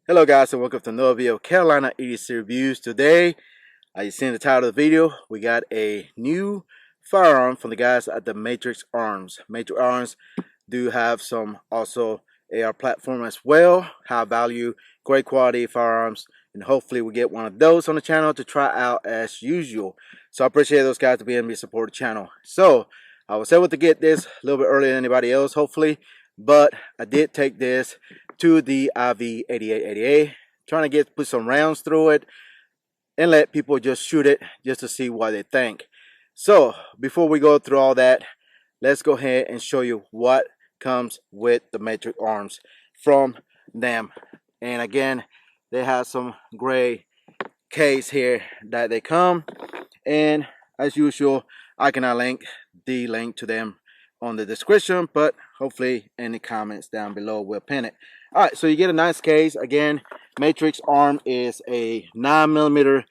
Hello guys, and welcome to another video of Carolina 80s Reviews. Today, as you see in the title of the video, we got a new firearm from the guys at the Matrix Arms. Matrix Arms do have some also AR platform as well, high value, great quality firearms, and hopefully we get one of those on the channel to try out as usual. So I appreciate those guys to be able to support the channel. So I was able to get this a little bit earlier than anybody else, hopefully, but I did take this to the IV8888, trying to put some rounds through it and let people just shoot it just to see what they think. So before we go through all that, let's go ahead and show you what comes with the Matrix Arms from them. And again, they have some gray case here that they come, and as usual, I cannot link to them on the description, but hopefully in the comments down below we'll pin it. All right, so you get a nice case. Again, Matrix Arm is a 9mm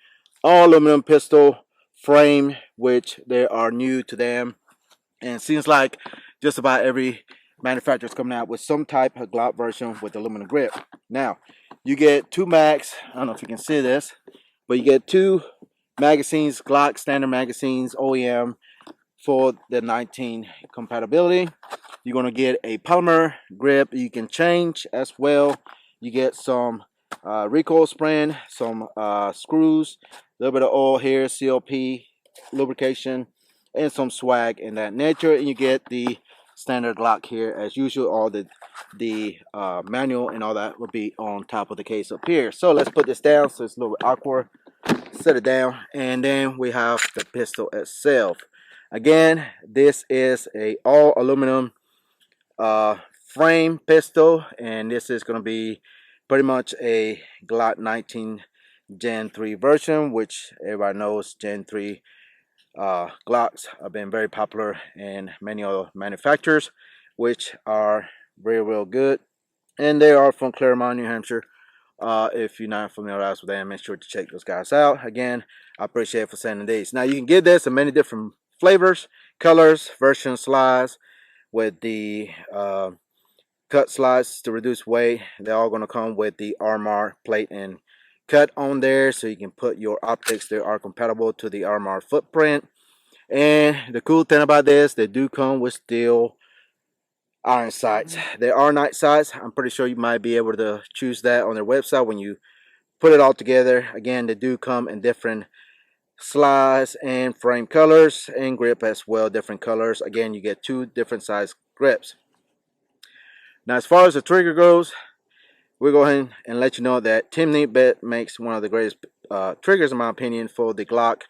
all aluminum pistol frame, which they are new to them, and it seems like just about every manufacturer is coming out with some type of Glock version with aluminum grip. Now you get two mags. I don't know if you can see this, but you get two magazines, Glock standard magazines, OEM, for the 19 compatibility. You're going to get a polymer grip you can change as well. You get some recoil spring, some screws, a little bit of oil here, CLP, lubrication, and some swag in that nature. And you get the standard Glock here as usual. All the manual and all that will be on top of the case up here. So let's put this down so it's a little bit awkward. Set it down, and then we have the pistol itself. Again, this is a all aluminum frame pistol, and this is going to be pretty much a Glock 19 Gen 3 version, which everybody knows Gen 3 Glocks have been very popular in many other manufacturers, which are real good, and they are from Claremont, New Hampshire. If you're not familiarized with them, make sure to check those guys out. Again, I appreciate it for sending these. Now you can get this in many different flavors, colors, version slides with the cut slides to reduce weight. They're all going to come with the armor plate and cut on there, so you can put your optics that are compatible to the armor footprint. And the cool thing about this, they do come with steel iron sights. There are night sights. I'm pretty sure you might be able to choose that on their website when you put it all together. Again, they do come in different slides and frame colors, and grip as well, different colors. Again, you get two different size grips. Now as far as the trigger goes, we'll go ahead and let you know that Tim Neatbit makes one of the greatest triggers in my opinion for the Glock,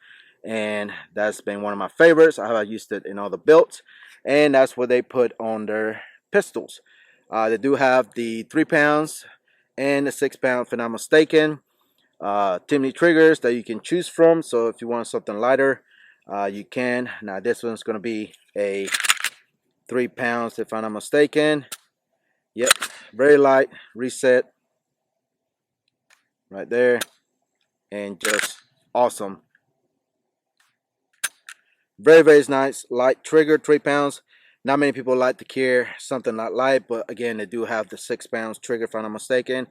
and that's been one of my favorites. I have used it in all the belts, and that's what they put on their pistols. They do have the 3 pounds and the 6 pound, if I'm not mistaken, Timney triggers that you can choose from. So if you want something lighter, you can. Now this one's going to be a 3 pounds, if I'm not mistaken. Yep, very light. Reset right there, and just awesome. Very nice light trigger, 3 pounds. Not many people like to carry something not light, but again, they do have the 6 pounds trigger, if I'm not mistaken.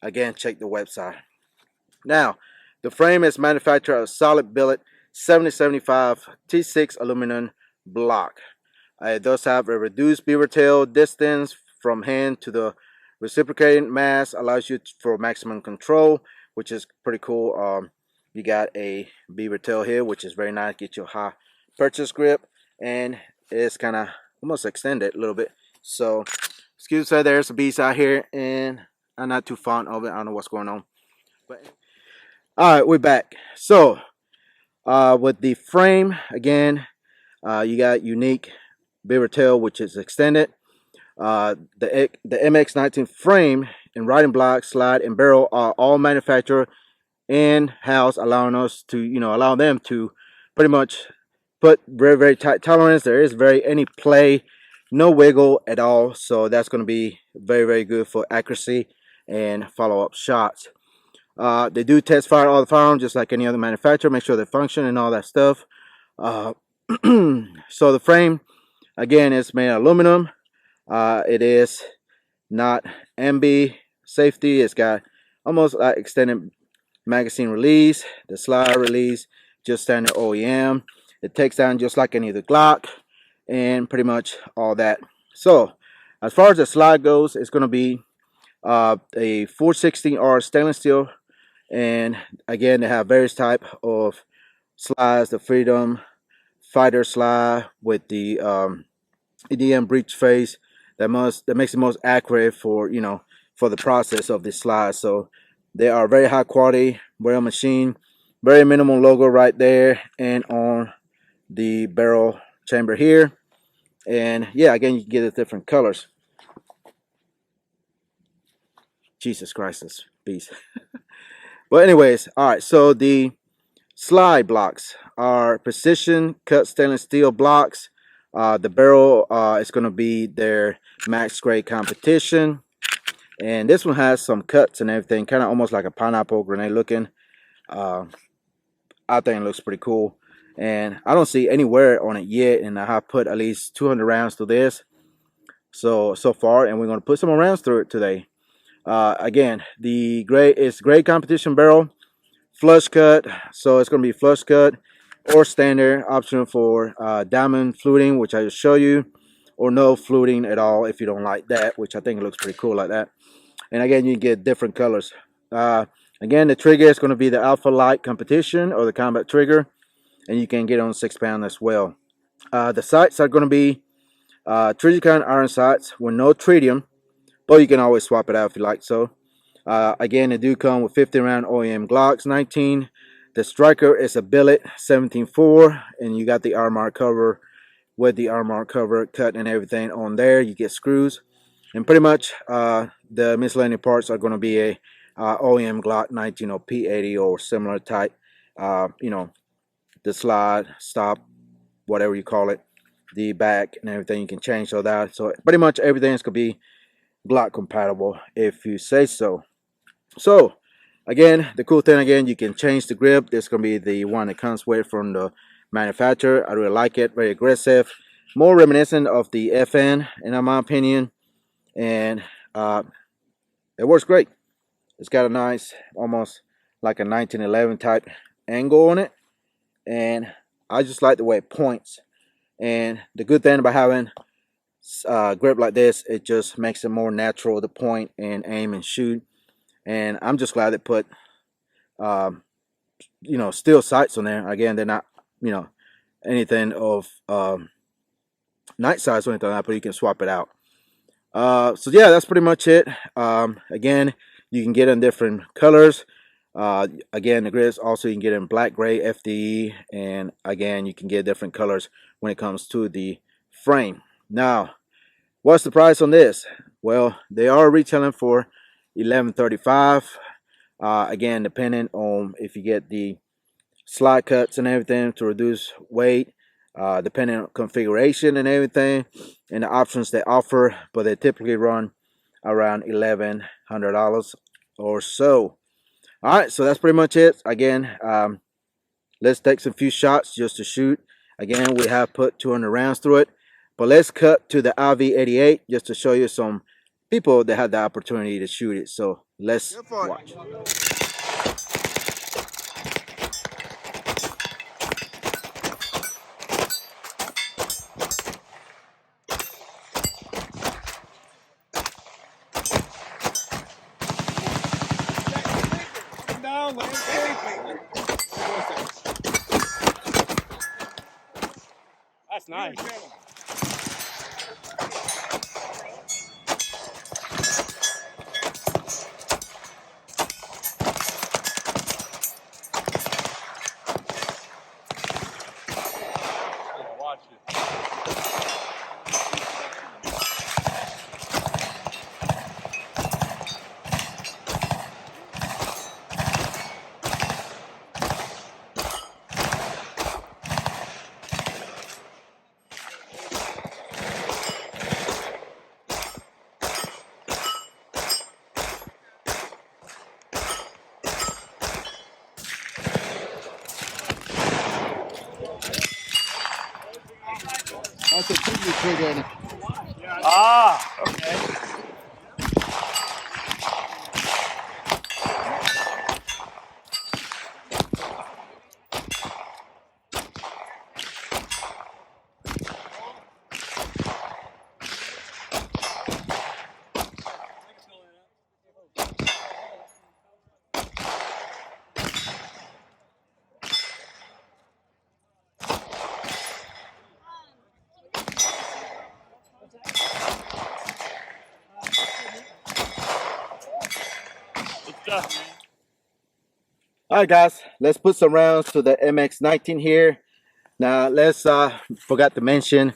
Again, check the website. Now, the frame is manufactured of solid billet 7075 T6 aluminum block. It does have a reduced beaver tail distance from hand to the reciprocating mass, allows you for maximum control, which is pretty cool. You got a beaver tail here, which is very nice. Get your high purchase grip, and it's kind of almost extended a little bit. So, excuse me, there's a beast out here, and I'm not too fond of it. I don't know what's going on, but all right, we're back. So with the frame, again, you got unique beaver tail, which is extended. The MX19 frame and riding block, slide, and barrel are all manufactured in-house, allowing us to, allow them to pretty much put very tight tolerance. There is any play, no wiggle at all. So that's going to be very good for accuracy and follow-up shots. They do test fire all the firearms just like any other manufacturer, make sure they function and all that stuff. So the frame, again, is made of aluminum. It is not MB safety. It's got almost like extended magazine release. The slide release, just standard OEM. It takes down just like any of the Glock, and pretty much all that. So as far as the slide goes, it's going to be a 416R stainless steel, and again they have various type of slides. The Freedom Fighter slide with the EDM breech face that makes it most accurate for, you know, for the process of this slide. So they are very high quality, well machined, very minimal logo right there and on the barrel chamber here. And yeah, again, you can get the different colors. Jesus Christ, this beast. But anyways, all right, so the slide blocks are precision cut stainless steel blocks. The barrel is going to be their max grade competition, and this one has some cuts and everything, kind of almost like a pineapple grenade looking. I think it looks pretty cool, and I don't see any wear on it yet, and I have put at least 200 rounds through this so far, and we're going to put some more rounds through it today. Again, the grade is grade competition barrel, flush cut, so it's going to be flush cut or standard, option for diamond fluting, which I just show you, or no fluting at all if you don't like that, which I think it looks pretty cool like that. And again, you can get different colors. Again, the trigger is going to be the Alpha Light competition or the combat trigger, and you can get on 6-pound as well. The sights are going to be Trijicon iron sights with no tritium, but you can always swap it out if you like so. Again, they do come with 50-round OEM Glocks 19. The striker is a billet 17.4, and you got the armor cover with the armor cover cut and everything on there. You get screws, and pretty much the miscellaneous parts are going to be a OEM Glock 19 or P80 or similar type. You know, the slide, stop, whatever you call it, the back and everything you can change all that. So pretty much everything is going to be Glock compatible if you say so. So again, the cool thing, again, you can change the grip. This is going to be the one that comes with from the manufacturer. I really like it, very aggressive, more reminiscent of the FN in my opinion, and it works great. It's got a nice, almost like a 1911 type angle on it, and I just like the way it points. And the good thing about having grip like this, it just makes it more natural to point and aim and shoot. And I'm just glad they put you know, steel sights on there. Again, they're not, you know, anything of night size or anything like that, but you can swap it out. So yeah, that's pretty much it. Again, you can get in different colors. Again, the grids also you can get in black, gray, FDE, and again, you can get different colors when it comes to the frame. Now, what's the price on this? Well, they are retailing for $11.35. Again, depending on if you get the slide cuts and everything to reduce weight, depending on configuration and everything, and the options they offer, but they typically run around $1,100 or so. All right, so that's pretty much it. Again, let's take some few shots just to shoot. Again, we have put 200 rounds through it, but let's cut to the IV88 just to show you some people that had the opportunity to shoot it. So let's watch. That's nice. Watch it. That's a trigger trigger. Ah, okay. Alright guys, let's put some rounds to the MX19 here. Now let's forgot to mention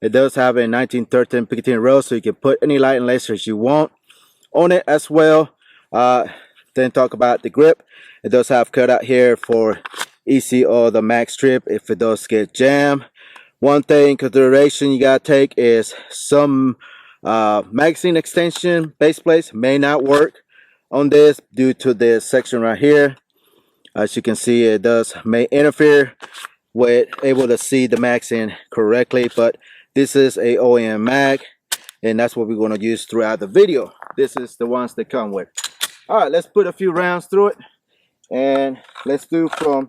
it does have a 1913 Picatinny rail, so you can put any light and lasers you want on it as well. Then talk about the grip. It does have cutout here for EC or the mag strip if it does get jammed. One thing consideration you gotta take is some magazine extension base plates may not work on this due to this section right here. As you can see, it may interfere with able to see the magazine correctly, but this is a OEM mag, and that's what we're going to use throughout the video. This is the ones that come with. All right, let's put a few rounds through it, and let's do from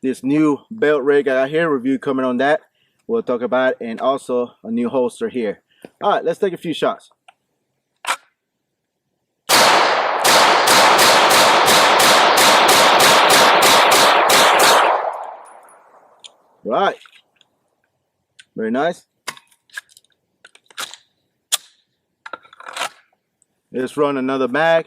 this new belt rig I got here. Review coming on that. We'll talk about it, and also a new holster here. All right, let's take a few shots. Right, very nice. Let's run another mag.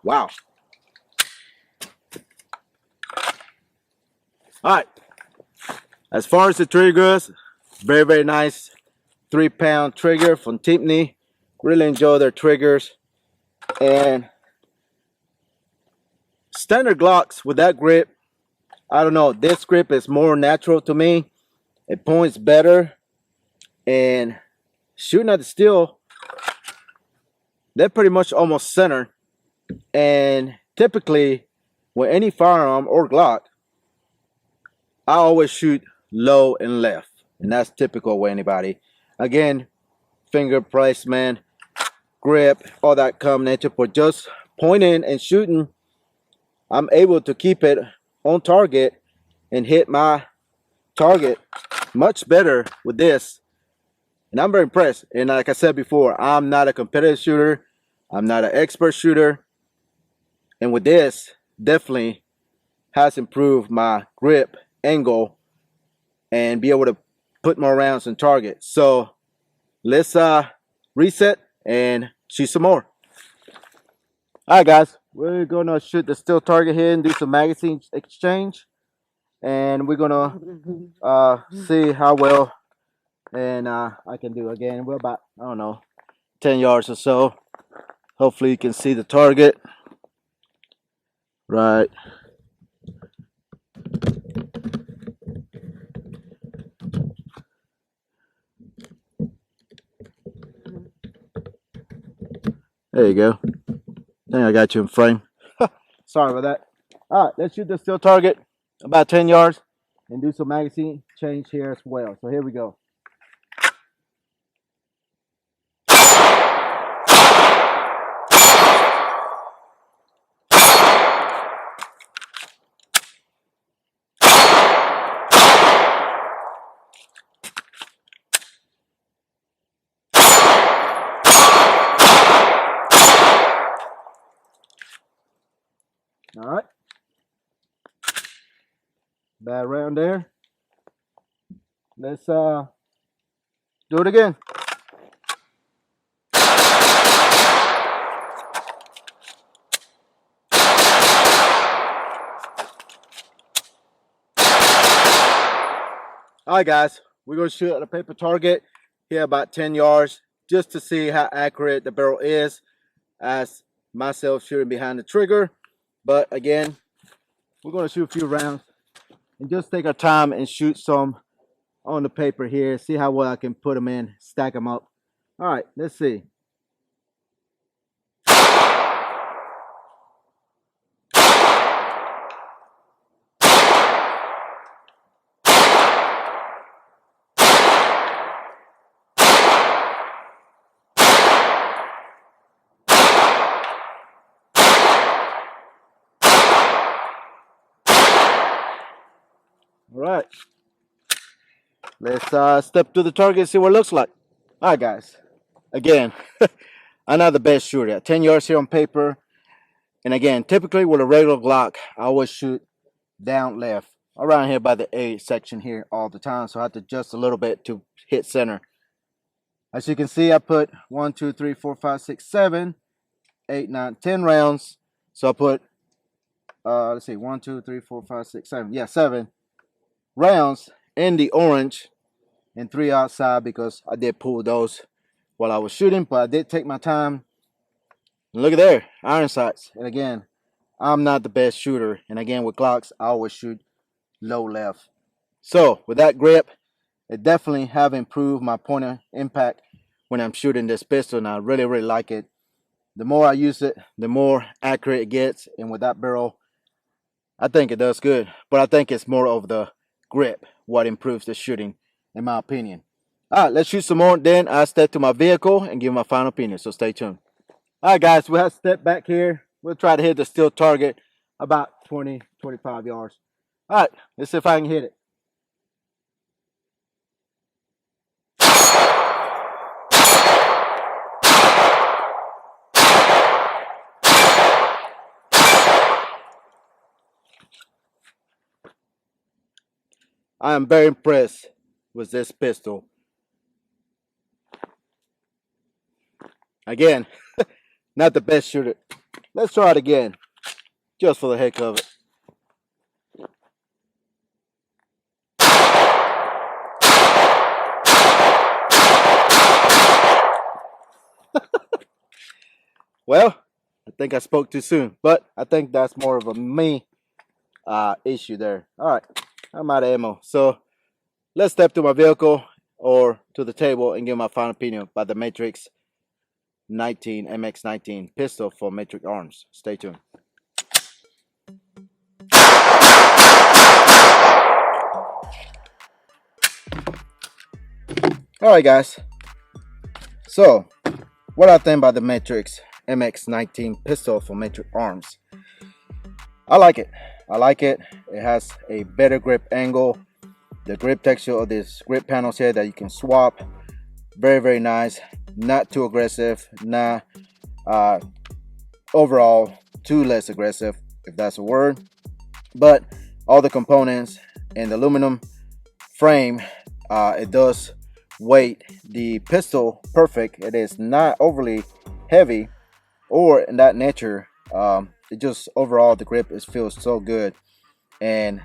Wow. All right, as far as the trigger goes, very nice 3-pound trigger from Tiffany. Really enjoy their triggers. And standard Glocks with that grip, I don't know, this grip is more natural to me. It points better, and shooting at the steel, they're pretty much almost center. And typically with any firearm or Glock, I always shoot low and left, and that's typical with anybody. Again, finger placement, grip, all that combination, but just pointing and shooting, I'm able to keep it on target and hit my target much better with this. And I'm very impressed. And like I said before, I'm not a competitive shooter. I'm not an expert shooter. And with this, definitely has improved my grip angle and be able to put more rounds on target. So let's reset and shoot some more. All right guys, we're gonna shoot the steel target here and do some magazine exchange, and we're gonna see how well and I can do. Again, we're about, I don't know, 10 yards or so. Hopefully you can see the target right. There you go. I think I got you in frame. Sorry about that. All right, let's shoot the steel target about 10 yards and do some magazine change here as well. So here we go. All right, bad round there. Let's do it again. All right guys, we're gonna shoot at a paper target here about 10 yards just to see how accurate the barrel is as myself shooting behind the trigger. But again, we're going to shoot a few rounds and just take our time and shoot some on the paper here. See how well I can put them in, stack them up. All right, let's see. All right, let's step to the target and see what it looks like. All right, guys. Again, I'm not the best shooter. 10 yards here on paper. And again, typically with a regular Glock, I always shoot down left. around here by the A section here all the time, so I have to adjust a little bit to hit center. As you can see, I put 1, 2, 3, 4, 5, 6, 7, 8, 9, 10 rounds. So I put let's see, 1, 2, 3, 4, 5, 6, 7. Yeah, 7 rounds in the orange and 3 outside, because I did pull those while I was shooting, but I did take my time. And look at there, iron sights. And again, I'm not the best shooter, and again with Glocks I always shoot low left. So with that grip, it definitely have improved my point of impact when I'm shooting this pistol, and I really like it. The more I use it, the more accurate it gets, and with that barrel, I think it does good. But I think it's more of the grip what improves the shooting, in my opinion. All right, let's shoot some more. Then I'll step to my vehicle and give my final opinion, so stay tuned. All right, guys, we have to step back here. We'll try to hit the steel target about 20-25 yards. All right, let's see if I can hit it. I am very impressed with this pistol. Again, not the best shooter. Let's try it again, just for the heck of it. Well, I think I spoke too soon, but I think that's more of a me issue there. All right, I'm out of ammo, so let's step to my vehicle or to the table and give my final opinion about the Matrix 19 MX19 pistol for Matrix Arms. Stay tuned. All right, guys. So, what I think about the Matrix MX19 pistol for Matrix Arms? I like it. I like it. It has a better grip angle. The grip texture of this grip panels here that you can swap, very nice. Not too aggressive, not overall too less aggressive, if that's a word. But all the components and the aluminum frame, it does weight the pistol perfect. It is not overly heavy or in that nature. It just overall the grip feels so good, and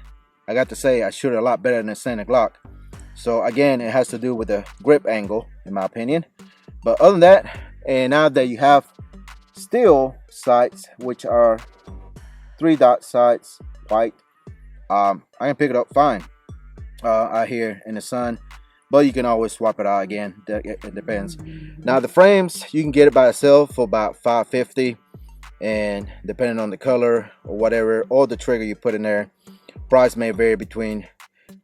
I got to say I shoot it a lot better than the standard Glock. So again, it has to do with the grip angle, in my opinion. But other than that, and now that you have steel sights, which are 3-dot sights, white, I can pick it up fine out here in the sun. But you can always swap it out again. It depends. Now the frames, you can get it by itself for about $5.50, and depending on the color or whatever, or the trigger you put in there, price may vary between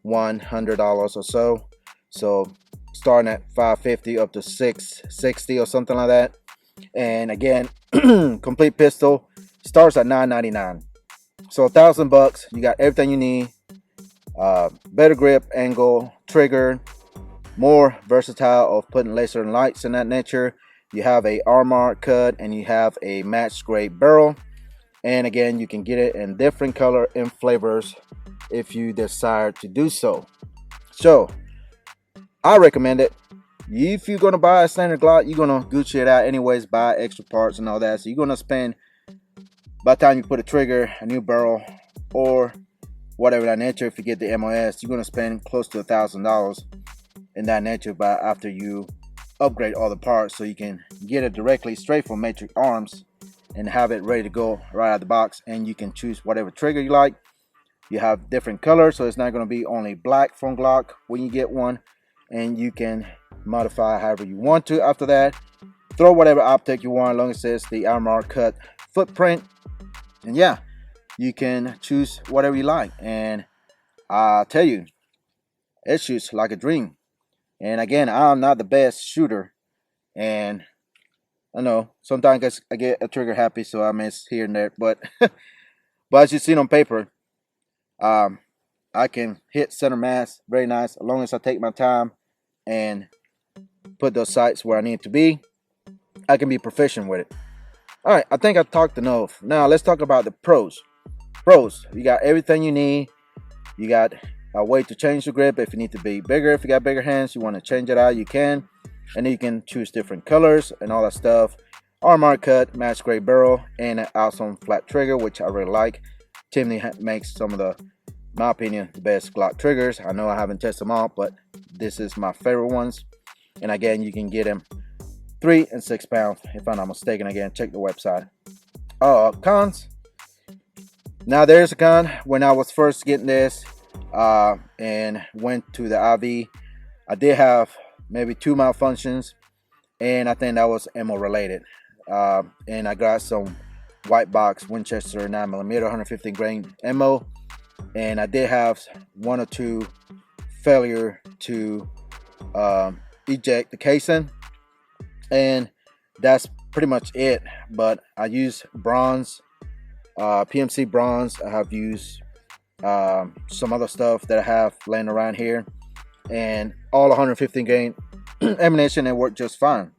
$100 or so. So starting at $5.50 up to $660 or something like that. And again, complete pistol starts at $9.99. So $1,000 you got everything you need. Better grip angle, trigger, more versatile of putting laser and lights in that nature. You have a armor cut and you have a matched grade barrel. And again, you can get it in different color and flavors if you desire to do so. So I recommend it. If you're gonna buy a standard Glock, you're gonna Gucci it out anyways, buy extra parts and all that. So you're gonna spend, by the time you put a trigger, a new barrel, or whatever that nature, if you get the MOS, you're gonna spend close to $1,000 in that nature. But after you upgrade all the parts, so you can get it directly straight from Matrix Arms and have it ready to go right out of the box, and you can choose whatever trigger you like. You have different colors, so it's not going to be only black from Glock when you get one, and you can modify however you want to. After that, throw whatever optic you want, as long as it says the armor cut footprint, and yeah, you can choose whatever you like. And I'll tell you, it shoots like a dream. And again, I'm not the best shooter, and I know sometimes I get a trigger happy, so I miss here and there, but but as you see on paper, I can hit center mass very nice, as long as I take my time and put those sights where I need to be. I can be proficient with it. All right, I think I talked enough. Now let's talk about the pros. You got everything you need. You got a way to change the grip if you need to be bigger. If you got bigger hands, you want to change it out, you can. And then you can choose different colors and all that stuff. Armor cut, match grade barrel, and an awesome flat trigger, which I really like. Timney makes some of the, my opinion, the best Glock triggers. I know I haven't tested them all, but this is my favorite ones. And again, you can get them 3 and 6 pounds if I'm not mistaken. Again, check the website. Cons. Now there's a con. When I was first getting this and went to the IV, I did have maybe 2 malfunctions, and I think that was ammo related. And I got some white box Winchester 9mm 115 grain ammo, and I did have 1 or 2 failure to eject the casing, and that's pretty much it. But I use bronze, PMC bronze. I have used some other stuff that I have laying around here, and all 115 grain ammunition, and worked just fine.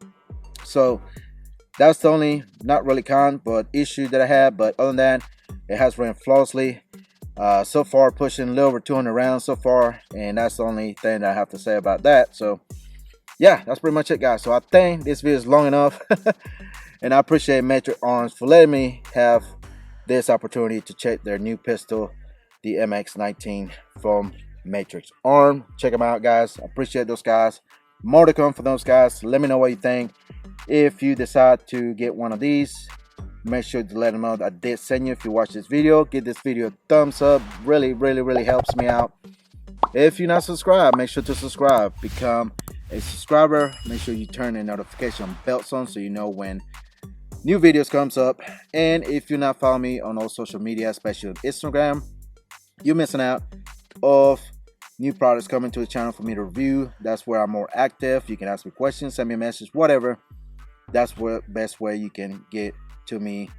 So that's the only, not really con, but issue that I had. But other than that, it has ran flawlessly. So far, pushing a little over 200 rounds so far, and that's the only thing that I have to say about that. So yeah, that's pretty much it, guys. So I think this video is long enough. And I appreciate Matrix Arms for letting me have this opportunity to check their new pistol, the MX19 from Matrix Arms. Check them out, guys. I appreciate those guys. More to come for those guys. Let me know what you think. If you decide to get one of these, make sure to let them know that I did send you. If you watch this video, give this video a thumbs up. Really helps me out. If you're not subscribed, make sure to subscribe. Become a subscriber. Make sure you turn the notification bells on so you know when new videos comes up. And if you're not following me on all social media, especially on Instagram, you're missing out of new products coming to the channel for me to review. That's where I'm more active. You can ask me questions, send me a message, whatever. That's the best way you can get to me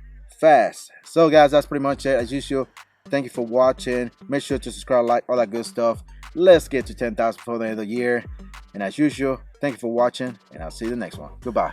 fast. So guys, that's pretty much it. As usual, thank you for watching. Make sure to subscribe, like, all that good stuff. Let's get to 10,000 before the end of the year. And as usual, thank you for watching, and I'll see you in the next one. Goodbye.